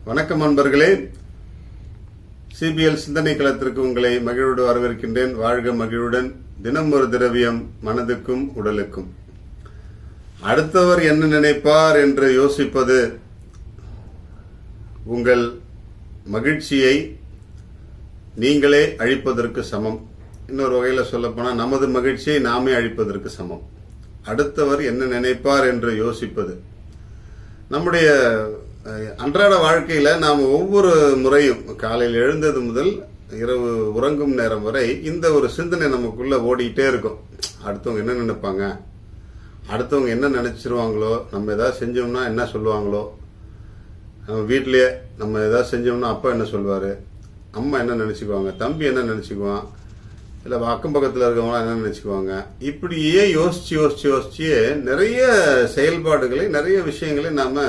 வணக்கம் நண்பர்களே, சிபிஎல் சிந்தனை களத்திற்கு உங்களை மகிழ்வோடு வரவேற்கின்றேன். வாழ்க மகிழ்வுடன். தினம் ஒரு திரவியம், மனதுக்கும் உடலுக்கும். அடுத்தவர் என்ன நினைப்பார் என்று யோசிப்பது உங்கள் மகிழ்ச்சியை நீங்களே அழிப்பதற்கு சமம். இன்னொரு வகையில் சொல்லப்போனால் நமது மகிழ்ச்சியை நாமே அழிப்பதற்கு சமம். அடுத்தவர் என்ன நினைப்பார் என்று யோசிப்பது நம்முடைய அன்றாட வாழ்க்கையில நாம் ஒவ்வொரு முறையும் காலையில் எழுந்தது முதல் இரவு உறங்கும் நேரம் வரை இந்த ஒரு சிந்தனை நமக்குள்ள ஓடிக்கிட்டே இருக்கும். அடுத்தவங்க என்ன நினைப்பாங்க, அடுத்தவங்க என்ன நினைச்சிருவாங்களோ, நம்ம ஏதாவது செஞ்சோம்னா என்ன சொல்லுவாங்களோ, நம்ம வீட்டிலேயே நம்ம ஏதாவது செஞ்சோம்னா அப்பா என்ன சொல்வாரு, அம்மா என்ன நினைச்சுக்குவாங்க, தம்பி என்ன நினைச்சுக்குவான், இல்லை அக்கம் பக்கத்தில் இருக்கவங்களாம் என்ன நினைச்சுக்குவாங்க. இப்படியே யோசிச்சு யோசிச்சு யோசிச்சு நிறைய செயல்பாடுகளை, நிறைய விஷயங்களை நாம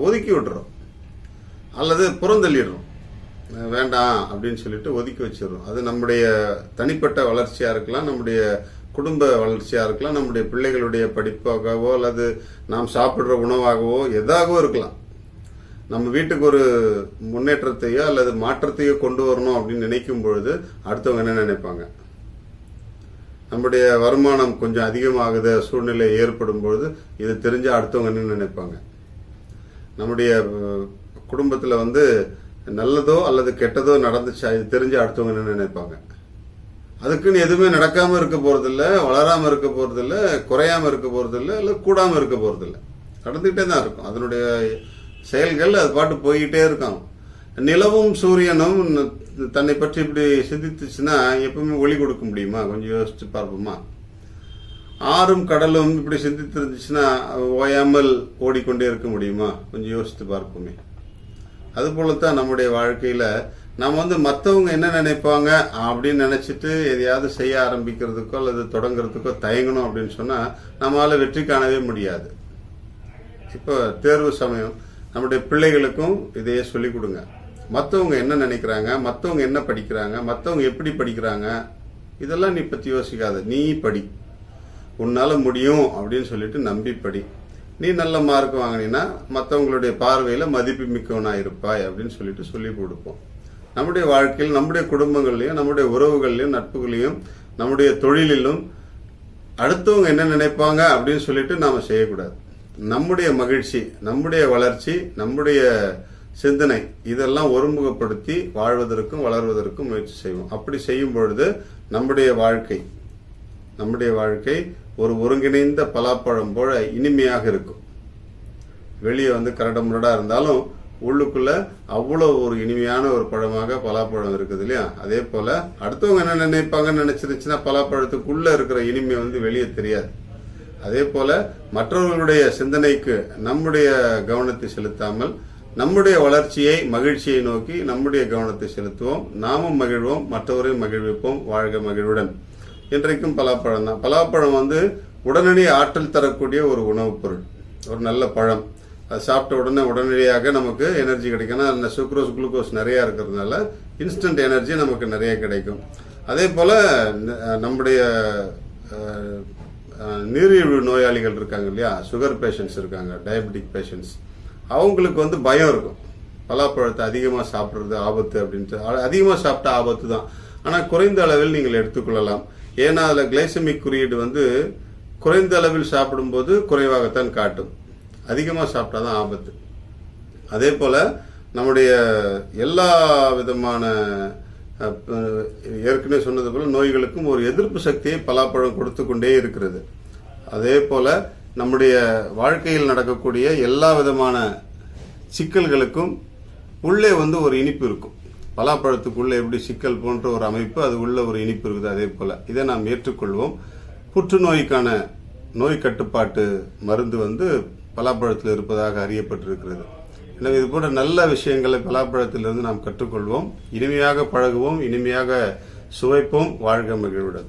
ஒதுக்கி விட்டுறோம் அல்லது புறந்தள்ளிடுறோம். வேண்டாம் அப்படின்னு சொல்லிட்டு ஒதுக்கி வச்சிடறோம். அது நம்முடைய தனிப்பட்ட வளர்ச்சியா இருக்கலாம், நம்முடைய குடும்ப வளர்ச்சியா இருக்கலாம், நம்முடைய பிள்ளைகளுடைய படிப்பாகவோ அல்லது நாம் சாப்பிடுற உணவாகவோ எதாகவோ இருக்கலாம். நம்ம வீட்டுக்கு ஒரு முன்னேற்றத்தையோ அல்லது மாற்றத்தையோ கொண்டு வரணும் அப்படின்னு நினைக்கும் பொழுது அடுத்தவங்க என்ன நினைப்பாங்க, நம்முடைய வருமானம் கொஞ்சம் அதிகமாகுது சூழ்நிலை ஏற்படும் பொழுது இது தெரிஞ்ச அடுத்தவங்க என்ன நினைப்பாங்க, நம்முடைய குடும்பத்தில் நல்லதோ அல்லது கெட்டதோ நடந்துச்சா இது தெரிஞ்சு அடுத்தவங்க என்ன நினைப்பாங்க. அதுக்குன்னு எதுவுமே நடக்காம இருக்க போறதில்ல, வளராம இருக்க போறதில்ல, குறையாம இருக்க போறதில்ல, இல்லை கூடாம இருக்க போறதில்ல. நடந்துகிட்டே தான் இருக்கும். அதனுடைய செயல்கள் அது பாட்டு போய்கிட்டே இருக்கும். நிலவும் சூரியனும் தன்னை பற்றி இப்படி சிந்தித்துச்சுன்னா எப்பவுமே ஒளி கொடுக்க முடியுமா? கொஞ்சம் யோசிச்சு பார்ப்போமா? ஆறும் கடலும் இப்படி சிந்தித்து இருந்துச்சுன்னா ஓயாமல் ஓடிக்கொண்டே இருக்க முடியுமா? கொஞ்சம் யோசித்து பார்ப்போமே. அது போலத்தான் நம்முடைய வாழ்க்கையில நாம் மற்றவங்க என்ன நினைப்பாங்க அப்படின்னு நினைச்சிட்டு எதையாவது செய்ய ஆரம்பிக்கிறதுக்கோ அல்லது தொடங்குறதுக்கோ தயங்கணும் அப்படின்னு சொன்னா நம்மளால வெற்றி காணவே முடியாது. இப்போ தேர்வு சமயம் நம்முடைய பிள்ளைகளுக்கும் இதையே சொல்லிக் கொடுங்க. மற்றவங்க என்ன நினைக்கிறாங்க, மற்றவங்க என்ன படிக்கிறாங்க, மற்றவங்க எப்படி படிக்கிறாங்க, இதெல்லாம் நீ பத்தி யோசிக்காத. நீ படி, உன்னால முடியும் அப்படின்னு சொல்லிட்டு நம்பி படி. நீ நல்ல மார்க் வாங்கினா மற்றவங்களுடைய பார்வையில மதிப்பு மிக்கவனா இருப்பாய் அப்படின்னு சொல்லிட்டு சொல்லி கொடுப்போம். நம்முடைய வாழ்க்கையில், நம்முடைய குடும்பங்கள்லையும், நம்முடைய உறவுகள்லையும், நட்புகளையும், நம்முடைய தொழிலிலும் அடுத்தவங்க என்ன நினைப்பாங்க அப்படின்னு சொல்லிட்டு நாம செய்யக்கூடாது. நம்முடைய மகிழ்ச்சி, நம்முடைய வளர்ச்சி, நம்முடைய சிந்தனை இதெல்லாம் ஒருமுகப்படுத்தி வாழ்வதற்கும் வளர்வதற்கும் முயற்சி செய்வோம். அப்படி செய்யும் பொழுது நம்முடைய வாழ்க்கை ஒரு ஒருங்கிணைந்த பலாப்பழம் போல இனிமையாக இருக்கும். வெளியே கரட முரடா இருந்தாலும் உள்ளுக்குள்ள அவ்வளவு ஒரு இனிமையான ஒரு பழமாக பலாப்பழம் இருக்குது இல்லையா? அதே போல அடுத்தவங்க என்ன நினைப்பாங்கன்னு நினைச்சிருச்சுன்னா பலாப்பழத்துக்குள்ள இருக்கிற இனிமை வெளியே தெரியாது. அதே போல மற்றவர்களுடைய சிந்தனைக்கு நம்முடைய கவனத்தை செலுத்தாமல் நம்முடைய வளர்ச்சியை, மகிழ்ச்சியை நோக்கி நம்முடைய கவனத்தை செலுத்துவோம். நாமும் மகிழ்வோம், மற்றவரையும் மகிழ்விப்போம். வாழ்க மகிழ்வுடன். இன்றைக்கும் பலாப்பழம் தான். பலாப்பழம் உடனடி ஆற்றல் தரக்கூடிய ஒரு உணவுப் பொருள், ஒரு நல்ல பழம். அது சாப்பிட்ட உடனே உடனடியாக நமக்கு எனர்ஜி கிடைக்கும். அந்த சுக்ரோஸ், குளுக்கோஸ் நிறைய இருக்கிறதுனால இன்ஸ்டன்ட் எனர்ஜி நமக்கு நிறைய கிடைக்கும். அதே போல நம்முடைய நீரிழிவு நோயாளிகள் இருக்காங்க இல்லையா, சுகர் பேஷண்ட்ஸ் இருக்காங்க, டயபெட்டிக் பேஷண்ட்ஸ், அவங்களுக்கு பயம் இருக்கும். பலாப்பழத்தை அதிகமாக சாப்பிட்றது ஆபத்து அப்படின்ட்டு. அதிகமாக சாப்பிட்டா ஆபத்து தான், ஆனால் குறைந்த அளவில் நீங்கள் எடுத்துக்கொள்ளலாம். ஏன்னா அதில் கிளைசமிக் குறியீடு குறைந்த அளவில் சாப்பிடும்போது குறைவாகத்தான் காட்டும். அதிகமாக சாப்பிட்டா தான் ஆபத்து. அதே போல நம்முடைய எல்லா விதமான ஏற்கனவே சொன்னது போல நோய்களுக்கும் ஒரு எதிர்ப்பு சக்தியை பலாப்பழம் கொடுத்து கொண்டே இருக்கிறது. அதே போல நம்முடைய வாழ்க்கையில் நடக்கக்கூடிய எல்லா விதமான சிக்கல்களுக்கும் உள்ளே ஒரு இனிப்பு இருக்கும். பலாப்பழத்துக்குள்ள எப்படி சிக்கல் போன்ற ஒரு அமைப்பு, அது உள்ள ஒரு இனிப்பு இருக்குது. அதே போல இதை நாம் ஏற்றுக்கொள்வோம். புற்றுநோய்க்கான நோய் கட்டுப்பாட்டு மருந்து பலாப்பழத்தில் இருப்பதாக அறியப்பட்டிருக்கிறது. எனவே இது போன்ற நல்ல விஷயங்களை பலாப்பழத்திலிருந்து நாம் கற்றுக்கொள்வோம். இனிமையாக பழகுவோம், இனிமையாக சுவைப்போம். வாழ்க மகிழ்வுடன்.